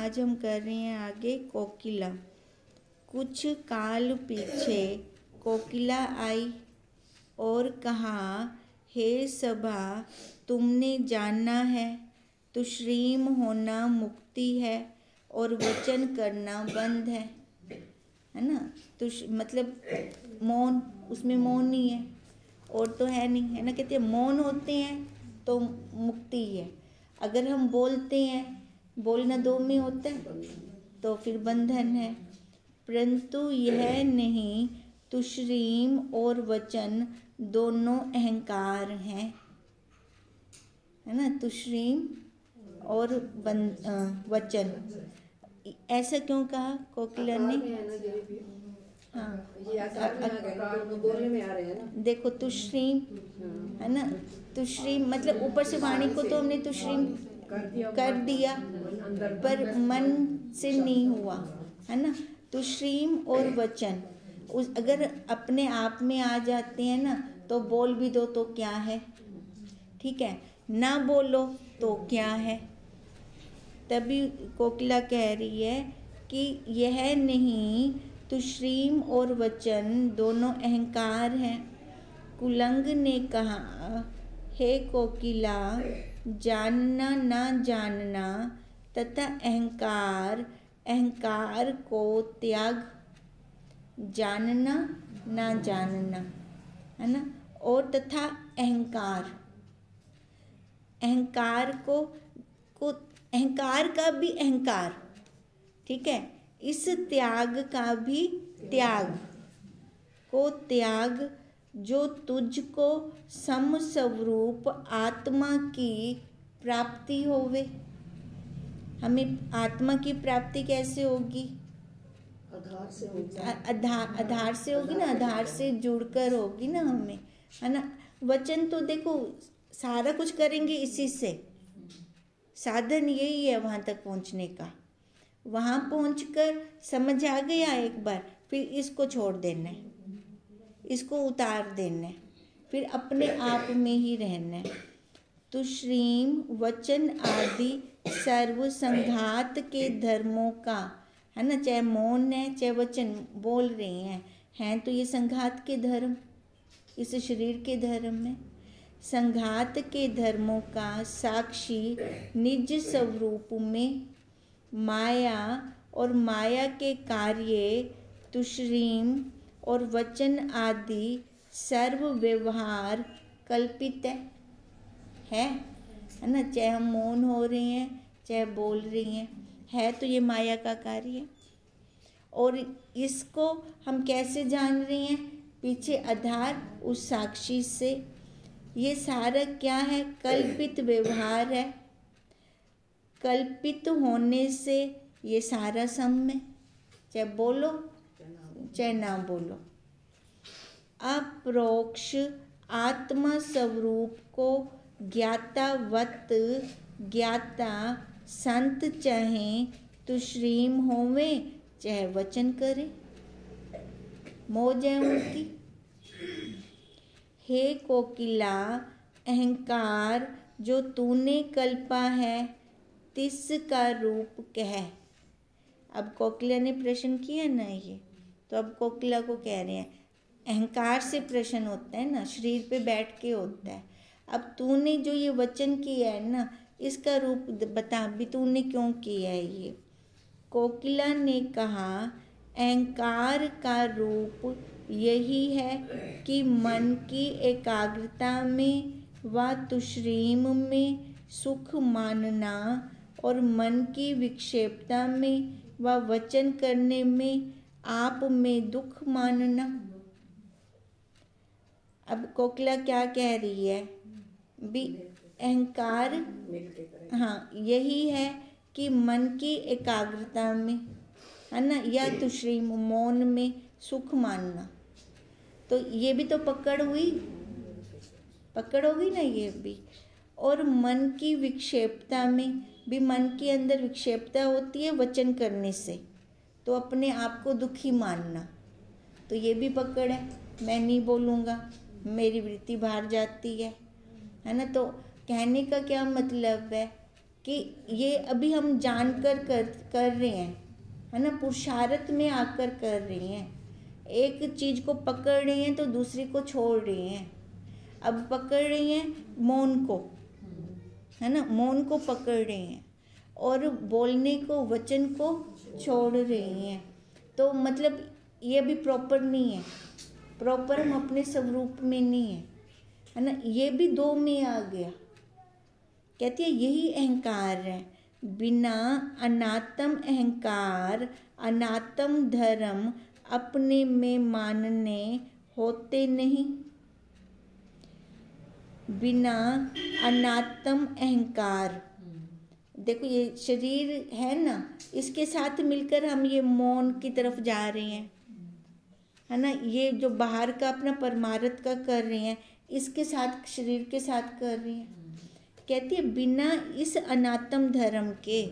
आज हम कर रहे हैं आगे कोकिला। कुछ काल पीछे कोकिला आई और कहा, हे सभा, तुमने जानना है तुश्रीम होना मुक्ति है और वचन करना बंद है ना। मतलब मौन, उसमें मौन नहीं है और तो है नहीं, है ना। कहते हैं मौन होते हैं तो मुक्ति है, अगर हम बोलते हैं, बोलना दो में होता है तो फिर बंधन है। परंतु यह नहीं, तुश्रीम और वचन दोनों अहंकार हैं, है ना। तुश्रीम और वचन, ऐसा क्यों कहा कोकिला ने? हाँ, बोलने में आ रहे हैं ना। देखो तुश्रीम है ना, तुश्रीम मतलब ऊपर से वाणी को तो हमने तुश्रीम कर दिया पर मन से नहीं हुआ, है ना। तुश्रीम और वचन अगर अपने आप में आ जाते हैं ना तो बोल भी दो तो क्या है, ठीक है, ना बोलो तो क्या है। तभी कोकिला कह रही है कि यह नहीं, तुश्रीम और वचन दोनों अहंकार हैं। कुलंग ने कहा, हे कोकिला, जानना ना जानना तथा अहंकार, अहंकार को त्याग। जानना ना जानना, है ना, और तथा अहंकार, अहंकार को अहंकार का भी अहंकार, ठीक है, इस त्याग का भी त्याग को त्याग, जो तुझको सम स्वरूप आत्मा की प्राप्ति होवे। हमें आत्मा की प्राप्ति कैसे होगी? आधार से होगी, आधार से होगी ना, आधार से जुड़कर होगी ना हमें, है ना। वचन तो देखो सारा कुछ करेंगे इसी से, साधन यही है वहाँ तक पहुँचने का। वहाँ पहुँचकर समझ आ गया एक बार, फिर इसको छोड़ देना है, इसको उतार देना है, फिर अपने आप में ही रहना है। तुश्रीम वचन आदि सर्व संघात के धर्मों का, है ना, चाहे मौन है चाहे वचन बोल रही हैं तो ये संघात के धर्म, इस शरीर के धर्म में संघात के धर्मों का साक्षी निज स्वरूप में माया और माया के कार्य तुश्रीम और वचन आदि सर्व व्यवहार कल्पित है ना। चाहे हम मौन हो रहे हैं चाहे बोल रही हैं, है तो ये माया का कार्य। और इसको हम कैसे जान रहे हैं? पीछे आधार उस साक्षी से। ये सारा क्या है? कल्पित व्यवहार है। कल्पित होने से ये सारा सम में, चाहे बोलो चाहे ना बोलो। अप्रोक्ष आत्मा स्वरूप को ज्ञातावत ज्ञाता संत चाहे तुश्रीम होवे चाहे वचन करे, मौज है उनकी। हे कोकिला, अहंकार जो तूने कल्पा है तिस का रूप कह। अब कोकिला ने प्रश्न किया ना ये, तो अब कोकिला को कह रहे हैं, अहंकार से प्रश्न होता है ना, शरीर पे बैठ के होता है। अब तूने जो ये वचन किया है ना, इसका रूप बता भी, तूने क्यों किया है ये? कोकिला ने कहा, अहंकार का रूप यही है कि मन की एकाग्रता में व तुश्रीम में सुख मानना और मन की विक्षेपता में व वचन करने में आप में दुख मानना। अब कोकिला क्या कह रही है भी? अहंकार, हाँ, यही है कि मन की एकाग्रता में, है ना, या तुश्रीम मौन में सुख मानना। तो ये भी तो पकड़ हुई, पकड़ होगी ना ये भी। और मन की विक्षेपता में भी, मन के अंदर विक्षेपता होती है वचन करने से, तो अपने आप को दुखी मानना, तो ये भी पकड़ है। मैं नहीं बोलूँगा, मेरी वृत्ति बाहर जाती है ना। तो कहने का क्या मतलब है कि ये अभी हम जानकर कर रहे हैं, है ना, पुरुषार्थ में आकर कर रहे हैं। एक चीज़ को पकड़ रहे हैं तो दूसरी को छोड़ रहे हैं। अब पकड़ रही हैं मौन को, है ना, मौन को पकड़ रहे हैं और बोलने को, वचन को छोड़ रही हैं। तो मतलब ये भी प्रॉपर नहीं है, प्रॉपर हम अपने स्वरूप में नहीं है ना, ये भी दो में आ गया। कहती है यही अहंकार है, बिना अनात्म अहंकार अनात्म धर्म अपने में मानने होते नहीं। बिना अनात्म अहंकार, देखो ये शरीर है ना, इसके साथ मिलकर हम ये मौन की तरफ जा रहे हैं, है ना, ये जो बाहर का अपना परमार्थ का कर रहे हैं, इसके साथ, शरीर के साथ कर रहे हैं। कहती है बिना इस अनात्म धर्म के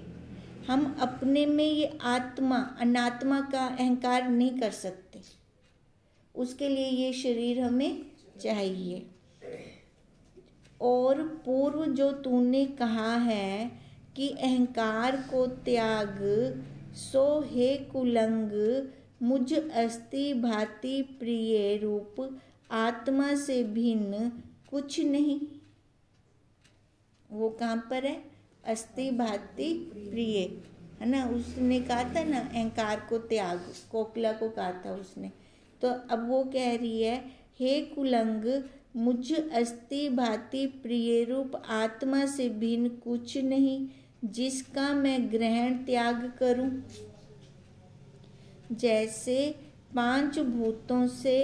हम अपने में ये आत्मा, अनात्मा का अहंकार नहीं कर सकते। उसके लिए ये शरीर हमें चाहिए। और पूर्व जो तूने कहा है कि अहंकार को त्याग, सो हे कुलंग मुझ अस्ति भांति प्रिय रूप आत्मा से भिन्न कुछ नहीं। वो कहाँ पर है? अस्ति भांति प्रिय, है ना, उसने कहा था ना अहंकार को त्याग, कोकिला को कहा था उसने। तो अब वो कह रही है हे कुलंग मुझ अस्ति भांति प्रिय रूप आत्मा से भिन्न कुछ नहीं, जिसका मैं ग्रहण त्याग करूं। जैसे 5 भूतों से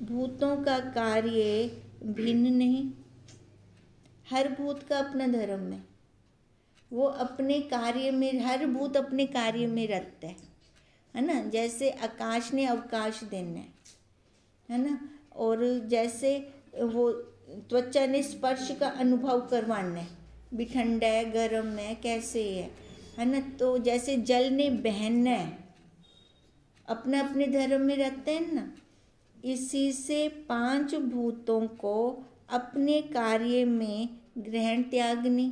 भूतों का कार्य भिन्न नहीं। हर भूत का अपना धर्म है, वो अपने कार्य में, हर भूत अपने कार्य में रखता है ना। जैसे आकाश ने अवकाश देना है ना, और जैसे वो त्वचा ने स्पर्श का अनुभव करवाना है, भी ठंडा है, गर्म है, कैसे है ना। तो जैसे जल ने बहना है, अपना अपने धर्म में रखते हैं ना। इसी से 5 भूतों को अपने कार्य में ग्रहण त्याग नहीं।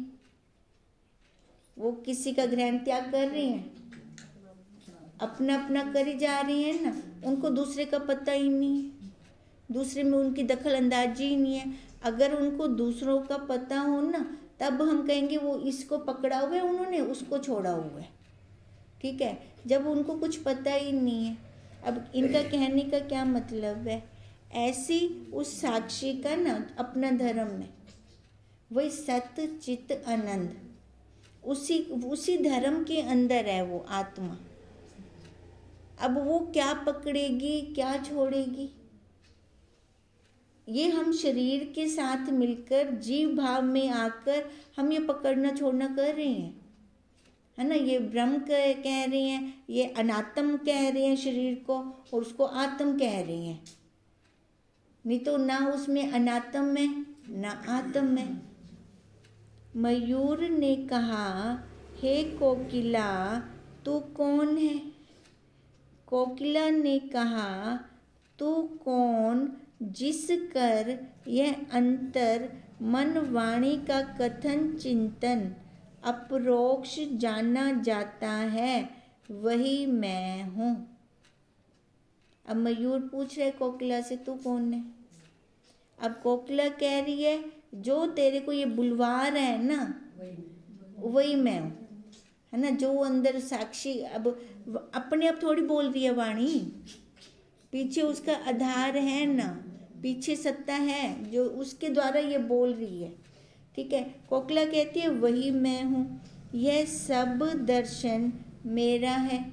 वो किसी का ग्रहण त्याग कर रही हैं, अपना अपना करी जा रही हैं ना, उनको दूसरे का पता ही नहीं है, दूसरे में उनकी दखल अंदाजी ही नहीं है। अगर उनको दूसरों का पता हो ना, तब हम कहेंगे वो इसको पकड़ा हुआ है उन्होंने, उसको छोड़ा हुआ है, ठीक है। जब उनको कुछ पता ही नहीं है, अब इनका कहने का क्या मतलब है? ऐसी उस साक्षी का ना अपना धर्म है, वही सत्य चित्त आनंद, उसी धर्म के अंदर है वो आत्मा। अब वो क्या पकड़ेगी, क्या छोड़ेगी, ये हम शरीर के साथ मिलकर जीव भाव में आकर हम ये पकड़ना छोड़ना कर रहे हैं, है ना। ये ब्रह्म कह रहे हैं, ये अनात्म कह रहे हैं शरीर को, और उसको आत्म कह रहे हैं। नहीं तो ना उसमें अनात्म है ना आत्म है। मयूर ने कहा हे कोकिला तू कौन है? कोकिला ने कहा तू कौन जिस कर यह अंतर मन वाणी का कथन चिंतन अपरोक्ष जाना जाता है, वही मैं हूँ। अब मयूर पूछ रहे कोकिला से तू कौन है? अब कोकिला कह रही है जो तेरे को ये बुलवा रहा है ना, वही मैं हूँ, है ना। जो अंदर साक्षी, अब अपने आप थोड़ी बोल रही है वाणी, पीछे उसका आधार है ना, पीछे सत्ता है जो उसके द्वारा ये बोल रही है, ठीक है। कोकिला कहती है वही मैं हूँ, यह सब दर्शन मेरा है,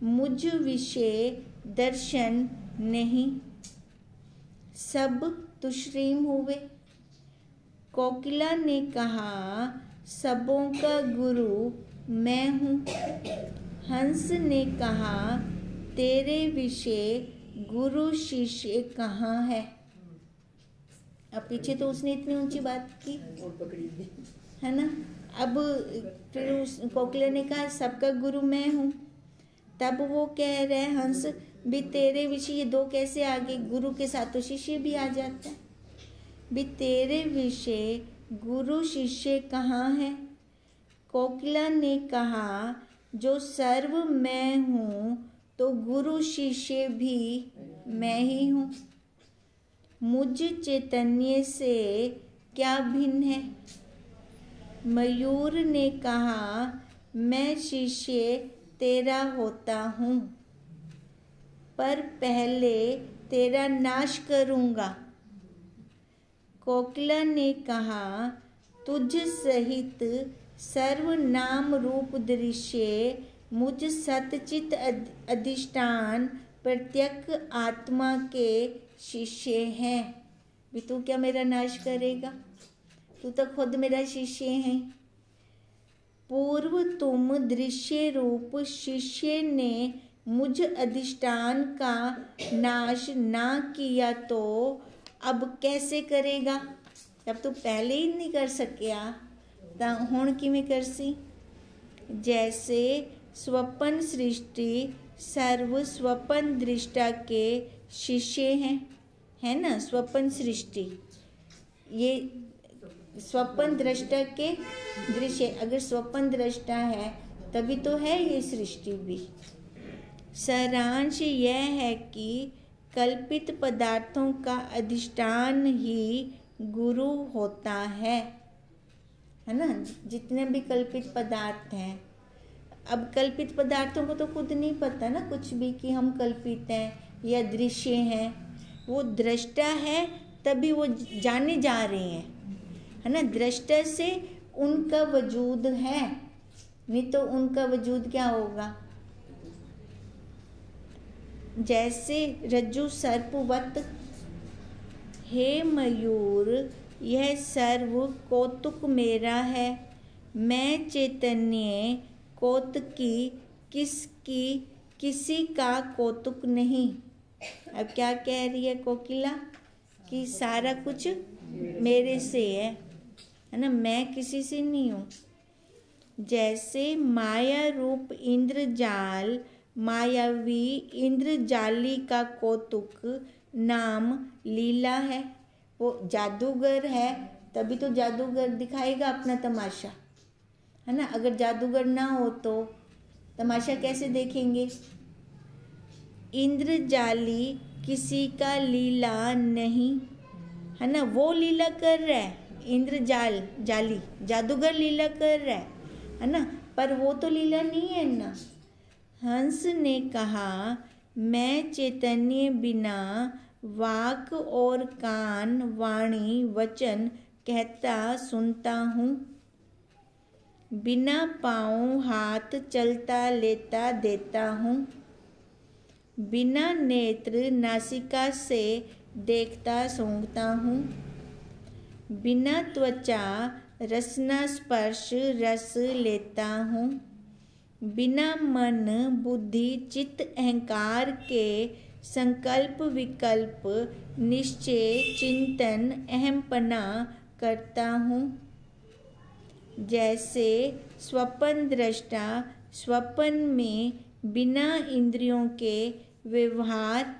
मुझ विषय दर्शन नहीं, सब तुश्रीम हुए। कोकिला ने कहा सबों का गुरु मैं हूँ। हंस ने कहा तेरे विषय गुरु शिष्य कहाँ है? अब पीछे तो उसने इतनी ऊंची बात की, है ना। अब फिर उस कोकिला ने कहा सबका गुरु मैं हूँ। तब वो कह रहे हंस भी तेरे विषय, ये दो कैसे आ गए? गुरु के साथ तो शिष्य भी आ जाता है। भी तेरे विषय गुरु शिष्य कहाँ है? कोकिला ने कहा, जो सर्व मैं हूँ तो गुरु शिष्य भी मैं ही हूँ। मुझ चैतन्य से क्या भिन्न है? मयूर ने कहा, मैं शिष्य तेरा होता हूँ, पर पहले तेरा नाश करूँगा। कोकिला ने कहा, तुझ सहित सर्वनाम रूप दृश्य मुझ सतचित अधिष्ठान प्रत्यक आत्मा के शिष्य हैं। भी तू क्या मेरा नाश करेगा? तू तो खुद मेरा शिष्य है। पूर्व तुम दृश्य रूप शिष्य ने मुझ अधिष्ठान का नाश ना किया तो अब कैसे करेगा? जब तू पहले ही नहीं कर सकिया तो हुण किवें करसी? जैसे स्वपन सृष्टि सर्व स्वपन दृष्टा के शिष्य हैं, है ना। स्वपन सृष्टि ये स्वपन दृष्टा के दृश्य, अगर स्वपन दृष्टा है तभी तो है ये सृष्टि भी। सारांश यह है कि कल्पित पदार्थों का अधिष्ठान ही गुरु होता है ना। जितने भी कल्पित पदार्थ हैं, अब कल्पित पदार्थों को तो खुद नहीं पता ना कुछ भी कि हम कल्पित हैं या दृश्य हैं। वो दृष्टा है तभी वो जाने जा रहे हैं, है ना। दृष्टा से उनका वजूद है, नहीं तो उनका वजूद क्या होगा। जैसे रज्जु सर्पवत, हे मयूर यह सर्व कौतुक मेरा है, मैं चैतन्य कौतुकी किसकी किसी का कौतुक नहीं। अब क्या कह रही है कोकिला कि सारा कुछ मेरे से है ना, मैं किसी से नहीं हूँ। जैसे माया रूप इंद्रजाल मायावी इंद्रजाली का कौतुक नाम लीला है। वो जादूगर है तभी तो जादूगर दिखाएगा अपना तमाशा, है ना। अगर जादूगर ना हो तो तमाशा कैसे देखेंगे। इंद्रजाली किसी का लीला नहीं, है ना। वो लीला कर रहा है, जाली जादूगर लीला कर रहा है ना, पर वो तो लीला नहीं है ना। हंस ने कहा, मैं चैतन्य बिना वाक और कान वाणी वचन कहता सुनता हूँ, बिना पाँव हाथ चलता लेता देता हूँ, बिना नेत्र नासिका से देखता सूंघता हूँ, बिना त्वचा रसना स्पर्श रस लेता हूँ, बिना मन बुद्धि चित्त अहंकार के संकल्प विकल्प निश्चय चिंतन अहमपना करता हूँ। जैसे स्वपन दृष्टा स्वपन में बिना इंद्रियों के व्यवहार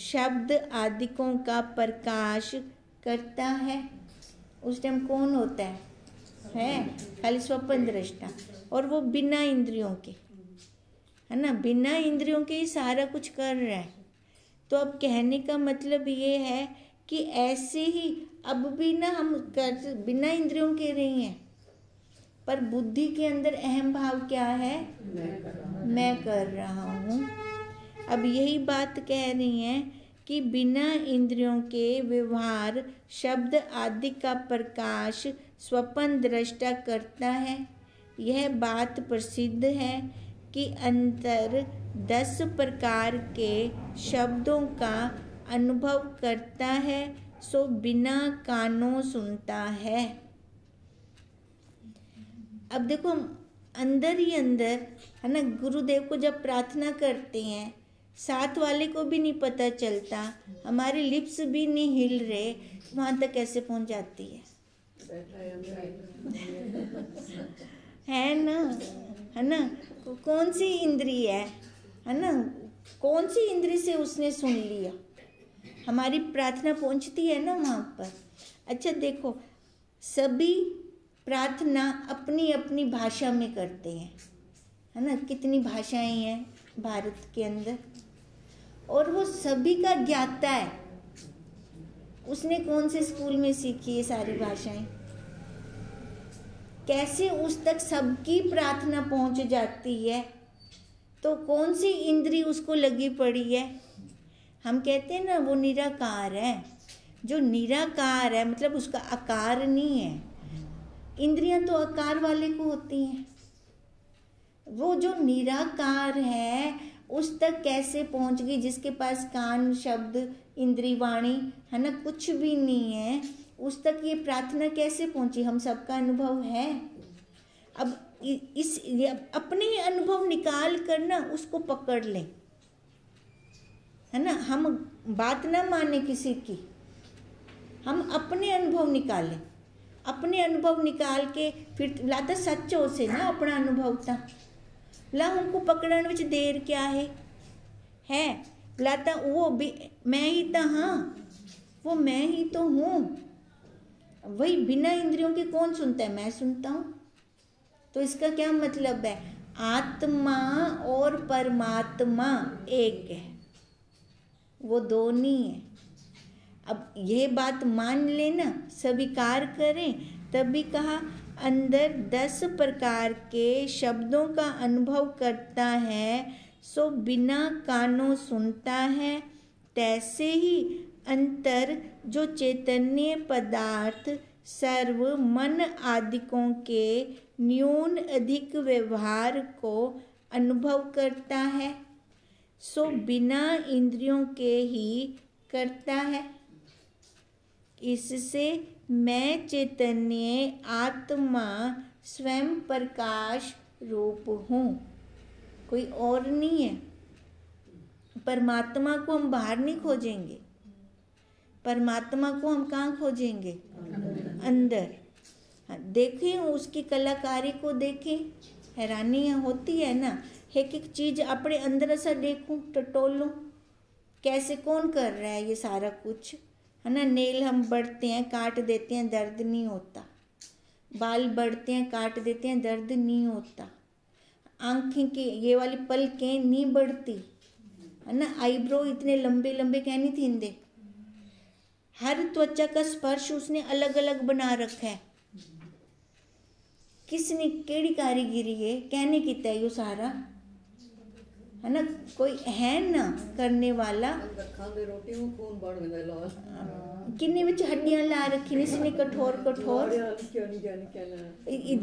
शब्द आदिकों का प्रकाश करता है, उस टाइम कौन होता है खाली स्वपन दृष्टा, और वो बिना इंद्रियों के, है ना। बिना इंद्रियों के ही सारा कुछ कर रहा है। तो अब कहने का मतलब ये है कि ऐसे ही अब भी ना हम बिना इंद्रियों के रही हैं, पर बुद्धि के अंदर अहम भाव क्या है, मैं कर रहा हूँ। अब यही बात कह रही हैं कि बिना इंद्रियों के व्यवहार शब्द आदि का प्रकाश स्वपन दृष्टा करता है। यह बात प्रसिद्ध है कि अंतर 10 प्रकार के शब्दों का अनुभव करता है, सो बिना कानों सुनता है। अब देखो अंदर ही अंदर, है ना, गुरुदेव को जब प्रार्थना करते हैं साथ वाले को भी नहीं पता चलता, हमारे लिप्स भी नहीं हिल रहे, वहाँ तक कैसे पहुँच जाती है ना, है ना। कौन सी इंद्रिय है ना, कौन सी इंद्रिय से उसने सुन लिया, हमारी प्रार्थना पहुँचती है ना वहाँ पर। अच्छा देखो, सभी प्रार्थना अपनी अपनी भाषा में करते हैं, है ना। कितनी भाषाएं हैं भारत के अंदर, और वो सभी का ज्ञाता है। उसने कौन से स्कूल में सीखी ये सारी भाषाएं? कैसे उस तक सबकी प्रार्थना पहुंच जाती है? तो कौन सी इंद्री उसको लगी पड़ी है? हम कहते हैं ना वो निराकार है। जो निराकार है मतलब उसका आकार नहीं है। इंद्रियां तो आकार वाले को होती हैं। वो जो निराकार है उस तक कैसे पहुंच गई? जिसके पास कान, शब्द, इंद्री, वाणी, है ना, कुछ भी नहीं है, उस तक ये प्रार्थना कैसे पहुंची? हम सबका अनुभव है। अब अपने अनुभव निकाल कर ना उसको पकड़ लें, है ना। हम बात ना माने किसी की, हम अपने अनुभव निकालें। अपने अनुभव निकाल के फिर लाता सच्चो से ना अपना अनुभव था ला हमको पकड़न विच देर क्या है लाता वो भी मैं ही तो हाँ, वो मैं ही तो हूँ। वही बिना इंद्रियों के कौन सुनता है? मैं सुनता हूँ। तो इसका क्या मतलब है? आत्मा और परमात्मा एक है, वो दो नहीं है। अब ये बात मान लेना, स्वीकार करें। तभी कहा अंदर 10 प्रकार के शब्दों का अनुभव करता है, सो बिना कानों सुनता है। तैसे ही अंतर जो चैतन्य पदार्थ सर्व मन आदिकों के न्यून अधिक व्यवहार को अनुभव करता है, सो बिना इंद्रियों के ही करता है। इससे मैं चैतन्य आत्मा स्वयं प्रकाश रूप हूँ, कोई और नहीं है। परमात्मा को हम बाहर नहीं खोजेंगे, परमात्मा को हम कहाँ खोजेंगे? अंदर। हाँ, देखें उसकी कलाकारी को, देखें, हैरानी होती है ना। एक एक चीज अपने अंदर ऐसा देखूं, टटोलूं, कैसे कौन कर रहा है ये सारा कुछ, है ना। नेल हम बढ़ते हैं, काट देते हैं, दर्द नहीं होता। बाल बढ़ते हैं, काट देते हैं, दर्द नहीं होता। आँखें की ये वाली पलकें नहीं बढ़ती, है ना। आईब्रो इतने लंबे लंबे क्या नहीं थींदे। हर त्वचा का स्पर्श उसने अलग अलग बना रखा है। किसने, केड़ी कारीगिरी है, कहने की तय यो सारा, है ना। कोई है ना करने वाला। किन्ने विच हड्डियां ला रखी ने इसने, कठोर कठोर।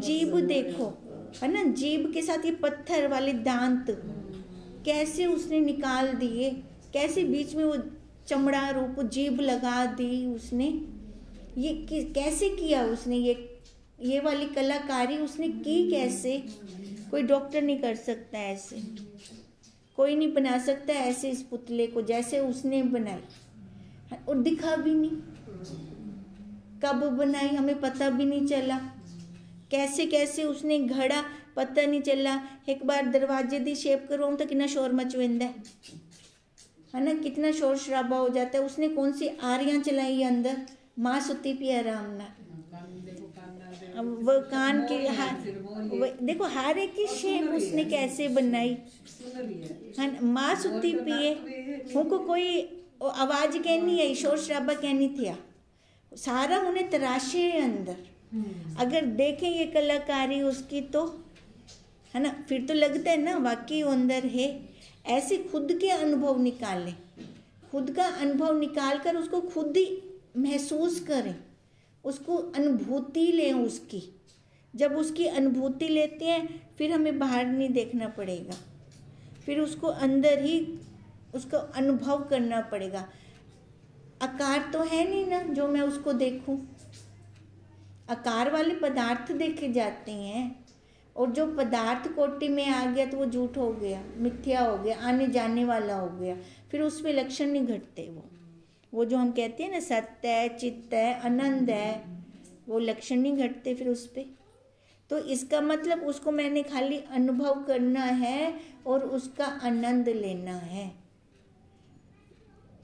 जीभ देखो, है ना, जीभ के साथ ये पत्थर वाले दांत कैसे उसने निकाल दिए, कैसे बीच में वो चमड़ा रूप जीभ लगा दी उसने। ये कैसे किया उसने? ये वाली कलाकारी उसने की कैसे? कोई डॉक्टर नहीं कर सकता ऐसे, कोई नहीं बना सकता ऐसे इस पुतले को जैसे उसने बनाई। और दिखा भी नहीं, कब बनाई हमें पता भी नहीं चला, कैसे कैसे उसने घड़ा पता नहीं चला। एक बार दरवाजे दी शेप करवाऊं तो कितना शोर मच वेंदा है ना, कितना शोर शराबा हो जाता है। उसने कौन सी आरियां चलाई अंदर, माँ सुती पी आराम ना। वो कान के देखो हर एक की शेप उसने कैसे बनाई, हाँ। माँ सुती पिए, उनको कोई आवाज कहनी आई, शोर शराबा कहनी थिया, सारा उन्हें तराशे है अंदर। अगर देखें ये कलाकारी उसकी तो, है ना, फिर तो लगता है ना वाकई वो अंदर है। ऐसे खुद के अनुभव निकालें, खुद का अनुभव निकाल कर उसको खुद ही महसूस करें, उसको अनुभूति लें उसकी। जब उसकी अनुभूति लेते हैं फिर हमें बाहर नहीं देखना पड़ेगा, फिर उसको अंदर ही उसको अनुभव करना पड़ेगा। आकार तो है नहीं ना जो मैं उसको देखूं, आकार वाले पदार्थ देखे जाते हैं। और जो पदार्थ कोटि में आ गया तो वो झूठ हो गया, मिथ्या हो गया, आने जाने वाला हो गया, फिर उसमें लक्षण नहीं घटते। वो जो हम कहते हैं ना सत्य है, चित्त है, आनंद है, वो लक्षण नहीं घटते फिर उस पर। तो इसका मतलब उसको मैंने खाली अनुभव करना है और उसका आनंद लेना है।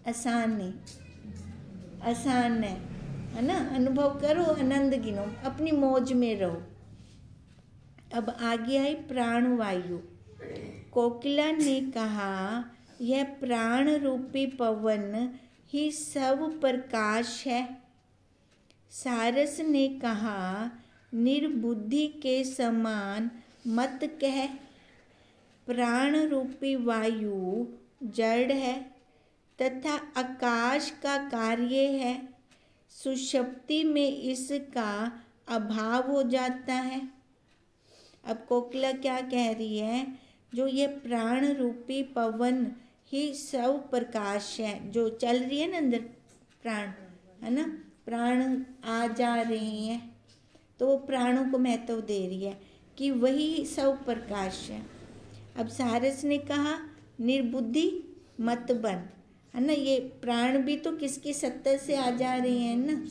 आसान है, आसान है, है ना, अनुभव करो, आनंद गिनो, अपनी मौज में रहो। अब आगे आई प्राणवायु। कोकिला ने कहा यह प्राण रूपी पवन ही सब प्रकाश है। सारस ने कहा निर्बुद्धि के समान मत कह, प्राण रूपी वायु जड़ है तथा आकाश का कार्य है, सुषुप्ति में इसका अभाव हो जाता है। अब कोकिला क्या कह रही है, जो ये प्राण रूपी पवन ही सब प्रकाश है, जो चल रही है ना अंदर प्राण, है ना, प्राण आ जा रहे हैं, तो वो प्राणों को महत्व दे रही है कि वही सब प्रकाश है। अब सारस ने कहा निर्बुद्धि मत बन, है ना, ये प्राण भी तो किसकी सत्ता से आ जा रहे हैं ना।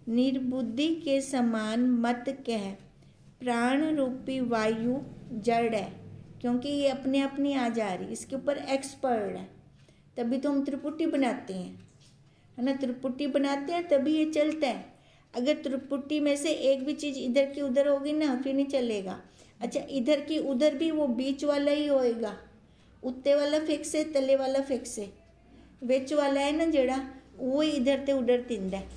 निर्बुद्धि के समान मत कह, प्राण रूपी वायु जड़ है, क्योंकि ये अपने आप नहीं आ जा रही, इसके ऊपर एक्सपर्ट है, तभी तो हम त्रिपुटी बनाते हैं, है ना, त्रिपुटी बनाते हैं तभी ये चलता है। अगर त्रिपुटी में से एक भी चीज़ इधर की उधर होगी ना फिर नहीं चलेगा। अच्छा, इधर की उधर भी वो बीच वाला ही होएगा, उत्ते वाला फिक्स है, तले वाला फिक्स है, विच वाला है ना जड़ा वो इधर ते उधर तिंदा है।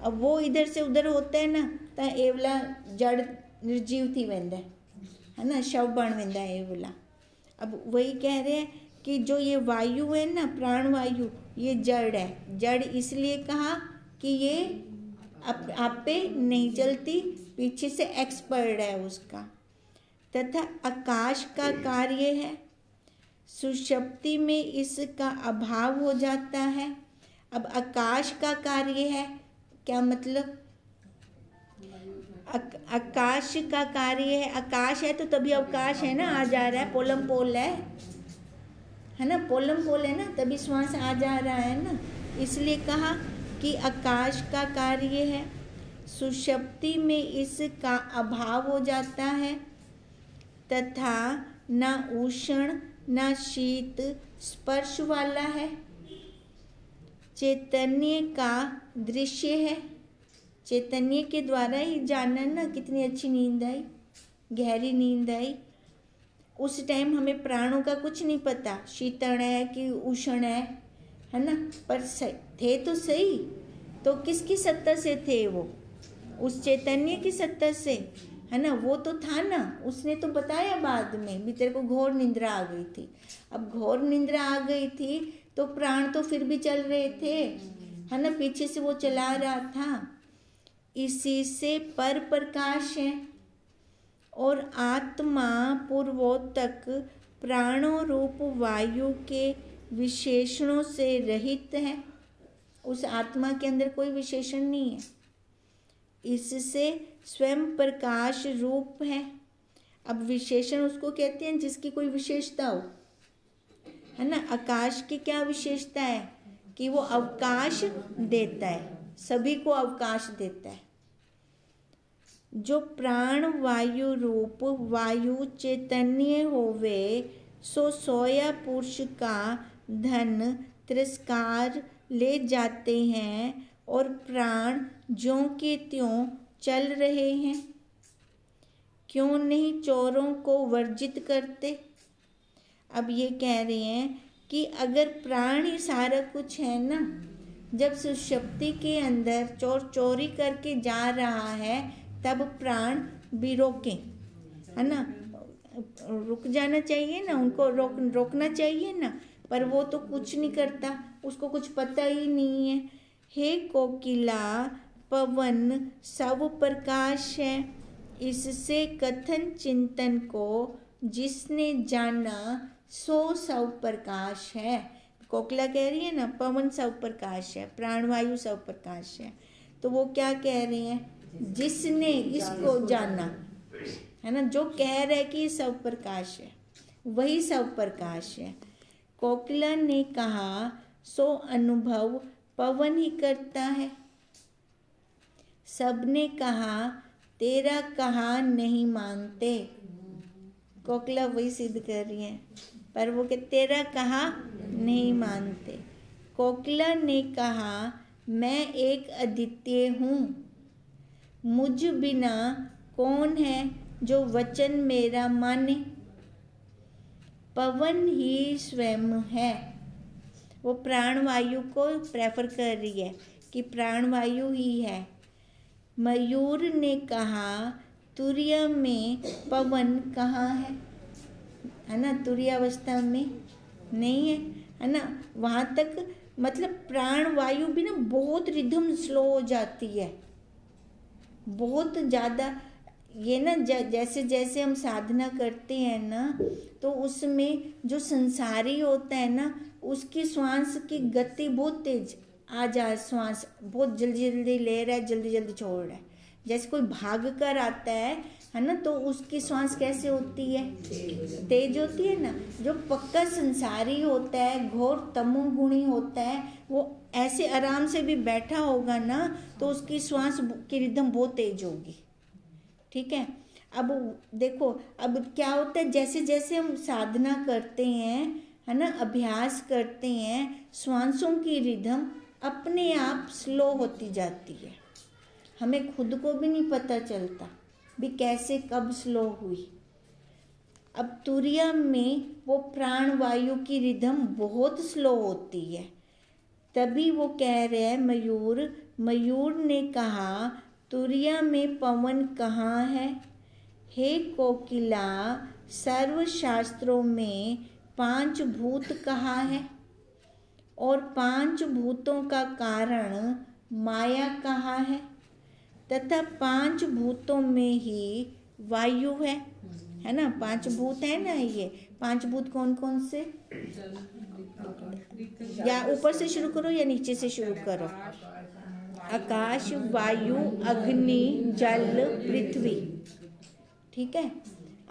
अब वो इधर से उधर होता है ना तो ये वाला जड़ निर्जीव थी वेंदा है ना, शव बन वेंदा है ये वाला। अब वही कह रहे हैं कि जो ये वायु है ना, प्राण वायु, ये जड़ है। जड़ इसलिए कहा कि ये आप पे नहीं चलती, पीछे से एक्सपर्ट है उसका, तथा आकाश का कार्य है, सुषुप्ति में इसका अभाव हो जाता है। अब आकाश का कार्य है क्या मतलब, आकाश का कार्य है, आकाश है तो तभी अवकाश है ना, आ जा रहा है, पोलम पोल है ना, पोलम पोल है ना, तभी श्वास आ जा रहा है ना, इसलिए कहा कि आकाश का कार्य है, सुषुप्ति में इसका अभाव हो जाता है, तथा न उष्ण न शीत स्पर्श वाला है, चैतन्य का दृश्य है। चैतन्य के द्वारा ही जानना ना, कितनी अच्छी नींद आई, गहरी नींद आई। उस टाइम हमें प्राणों का कुछ नहीं पता, शीतल है कि उष्ण है ना, पर थे तो सही, तो किसकी सत्ता से थे वो, उस चैतन्य की सत्ता से, है ना, वो तो था ना, उसने तो बताया बाद में भी तेरे को घोर निंद्रा आ गई थी। अब घोर निंद्रा आ गई थी तो प्राण तो फिर भी चल रहे थे, है ना, पीछे से वो चला रहा था। इसी से पर प्रकाश है और आत्मा पूर्वोत्तक प्राणों रूप वायु के विशेषणों से रहित है। उस आत्मा के अंदर कोई विशेषण नहीं है, इससे स्वयं प्रकाश रूप है। अब विशेषण उसको कहते हैं जिसकी कोई विशेषता हो, है ना। आकाश की क्या विशेषता है कि वो अवकाश देता है, सभी को अवकाश देता है। जो प्राण वायु रूप वायु चैतन्य होवे, सो सोया पुरुष का धन तिरस्कार ले जाते हैं और प्राण ज्यों के त्यों चल रहे हैं। क्यों नहीं चोरों को वर्जित करते। अब ये कह रहे हैं कि अगर प्राण ही सारा कुछ है ना, जब सुषुप्ति के अंदर चोर चोरी करके जा रहा है तब प्राण भी रोकें, है ना, रुक जाना चाहिए ना, उनको रोकना चाहिए ना, पर वो तो कुछ नहीं करता, उसको कुछ पता ही नहीं है। हे कोकिला, पवन सब प्रकाश है, इससे कथन चिंतन को जिसने जाना सो सब प्रकाश है। कोकिला कह रही है ना, पवन सब प्रकाश है, प्राणवायु सब प्रकाश है, तो वो क्या कह रहे हैं, जिसने इसको जाना, है ना, जो कह रहे कि सब प्रकाश है वही सब प्रकाश है। कोकिला ने कहा सो अनुभव पवन ही करता है। सबने कहा तेरा कहा नहीं मानते। कोकिला वही सिद्ध कर रही है, पर वो के तेरा कहा नहीं मानते। कोकिला ने कहा मैं एक अद्वितीय हूँ। मुझ बिना कौन है जो वचन मेरा माने। पवन ही स्वयं है। वो प्राणवायु को प्रेफर कर रही है कि प्राणवायु ही है। मयूर ने कहा, तुरीय में पवन कहाँ है ना, तुरीय अवस्था में नहीं है ना। वहाँ तक मतलब प्राणवायु भी ना बहुत रिदम स्लो हो जाती है, बहुत ज़्यादा। ये ना जैसे जैसे हम साधना करते हैं ना, तो उसमें जो संसारी होता है ना, उसकी श्वास की गति बहुत तेज आ जा, श्वास बहुत जल्दी जल्दी ले रहा है, जल्दी जल्दी छोड़ रहा है। जैसे कोई भाग कर आता है ना, तो उसकी श्वास कैसे होती है, तेज होती है ना। जो पक्का संसारी होता है, घोर तमोगुणी होता है, वो ऐसे आराम से भी बैठा होगा ना, तो उसकी श्वास की रिदम बहुत तेज होगी। ठीक है। अब देखो, अब क्या होता है, जैसे जैसे हम साधना करते हैं है ना, अभ्यास करते हैं, श्वासों की रिदम अपने आप स्लो होती जाती है। हमें खुद को भी नहीं पता चलता भी कैसे कब स्लो हुई। अब तुरीय में वो प्राणवायु की रिदम बहुत स्लो होती है। तभी वो कह रहे हैं, मयूर ने कहा, तुरीय में पवन कहाँ है। हे कोकिला, सर्व शास्त्रों में 5 भूत कहा है, और 5 भूतों का कारण माया कहा है, तथा 5 भूतों में ही वायु है ना। 5 भूत है ना, ये 5 भूत कौन कौन से, या ऊपर से शुरू करो या नीचे से शुरू करो। आकाश, वायु, अग्नि, जल, पृथ्वी। ठीक है।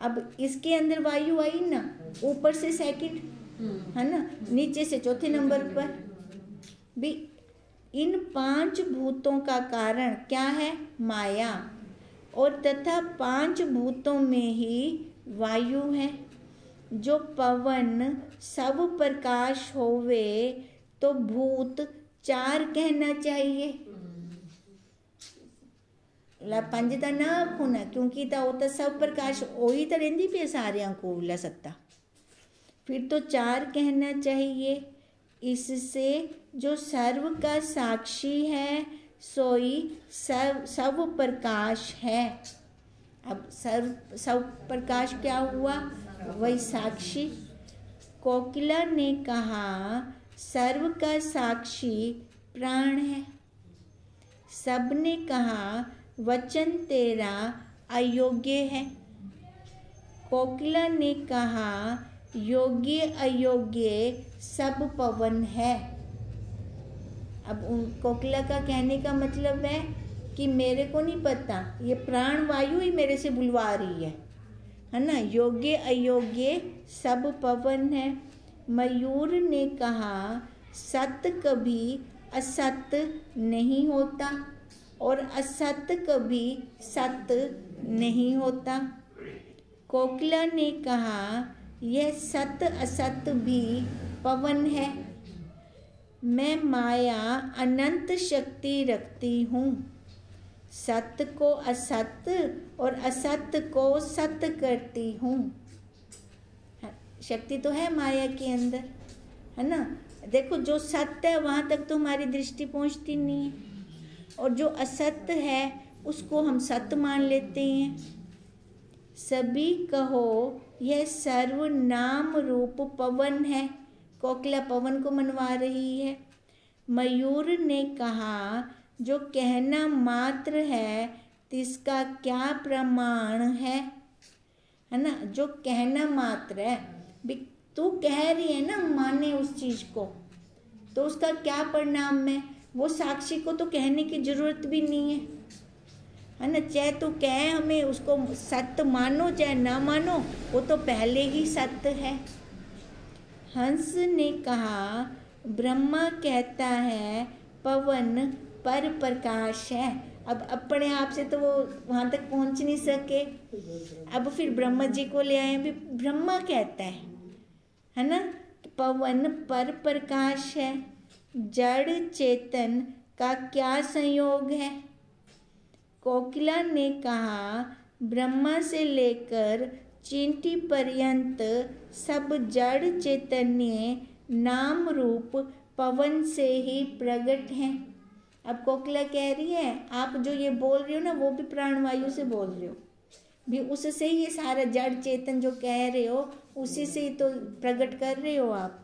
अब इसके अंदर वायु आई ना, ऊपर से सेकंड है ना, नीचे से चौथे नंबर पर भी। इन 5 भूतों का कारण क्या है, माया, और तथा 5 भूतों में ही वायु है। जो पवन सब प्रकाश होवे, तो भूत 4 कहना चाहिए। ला 5 ਤਾਂ ना आखूना, क्योंकि तो सब प्रकाश वही तो रेंदी पे सारियां को ला सकता। फिर तो 4 कहना चाहिए। इससे जो सर्व का साक्षी है, सोई सब प्रकाश है। अब सब प्रकाश क्या हुआ, वही साक्षी। कोकिला ने कहा, सर्व का साक्षी प्राण है। सबने कहा, वचन तेरा अयोग्य है। कोकिला ने कहा, योग्य अयोग्य सब पवन है। अब कोकिला का कहने का मतलब है कि मेरे को नहीं पता, ये प्राण वायु ही मेरे से बुलवा रही है ना। योग्य अयोग्य सब पवन है। मयूर ने कहा, सत्य कभी असत्य नहीं होता, और असत्य कभी सत्य नहीं होता। कोकिला ने कहा, यह सत्य असत्य भी पवन है। मैं माया अनंत शक्ति रखती हूँ। सत्य को असत्य और असत्य को सत्य करती हूँ। शक्ति तो है माया के अंदर, है ना। देखो, जो सत्य है वहाँ तक तो हमारी दृष्टि पहुँचती नहीं है, और जो असत्य है उसको हम सत्य मान लेते हैं। सभी कहो, यह सर्वनाम रूप पवन है। कोकिला पवन को मनवा रही है। मयूर ने कहा, जो कहना मात्र है, तिसका क्या प्रमाण है ना। जो कहना मात्र है, तू कह रही है ना, माने उस चीज को, तो उसका क्या परिणाम है। वो साक्षी को तो कहने की जरूरत भी नहीं है ना। चाहे तो कहे हमें उसको सत्य मानो चाहे ना मानो, वो तो पहले ही सत्य है। हंस ने कहा, ब्रह्मा कहता है पवन पर प्रकाश है। अब अपने आप से तो वो वहाँ तक पहुँच नहीं सके। अब फिर ब्रह्मा जी को ले आए, भी ब्रह्मा कहता है ना, पवन पर प्रकाश है। जड़ चेतन का क्या संयोग है? कोकिला ने कहा, ब्रह्मा से लेकर चींटी पर्यंत सब जड़ चैतन्य नाम रूप पवन से ही प्रकट हैं। अब कोकिला कह रही है, आप जो ये बोल रहे हो ना, वो भी प्राणवायु से बोल रहे हो, भी उससे ही ये सारा जड़ चेतन जो कह रहे हो उसी से ही तो प्रकट कर रहे हो आप।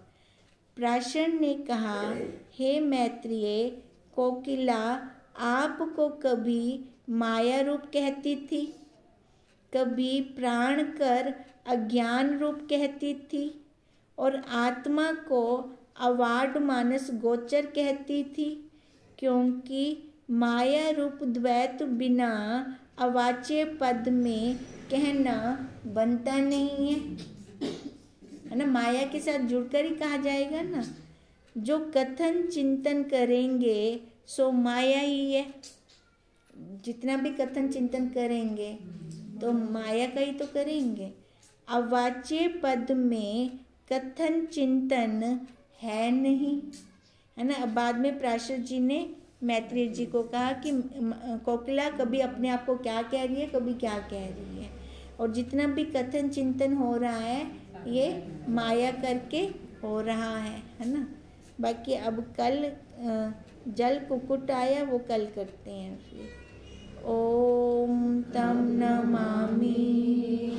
प्राशन ने कहा, हे मैत्रेय, कोकिला आपको कभी माया रूप कहती थी, कभी प्राण कर अज्ञान रूप कहती थी, और आत्मा को अवाड मानस गोचर कहती थी, क्योंकि माया रूप द्वैत बिना अवाच्य पद में कहना बनता नहीं है ना। माया के साथ जुड़कर ही कहा जाएगा ना। जो कथन चिंतन करेंगे सो माया ही है। जितना भी कथन चिंतन करेंगे तो माया का ही तो करेंगे। अवाच्य पद में कथन चिंतन है नहीं, है ना। अब बाद में प्राशर जी ने मैत्रेय जी को कहा कि कोकिला कभी अपने आप को क्या कह रही है, कभी क्या कह रही है, और जितना भी कथन चिंतन हो रहा है ये माया करके हो रहा है ना। बाकी अब कल जल कुक्कुट आया, वो कल करते हैं फिर। ओम तम नमामि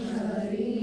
हरि।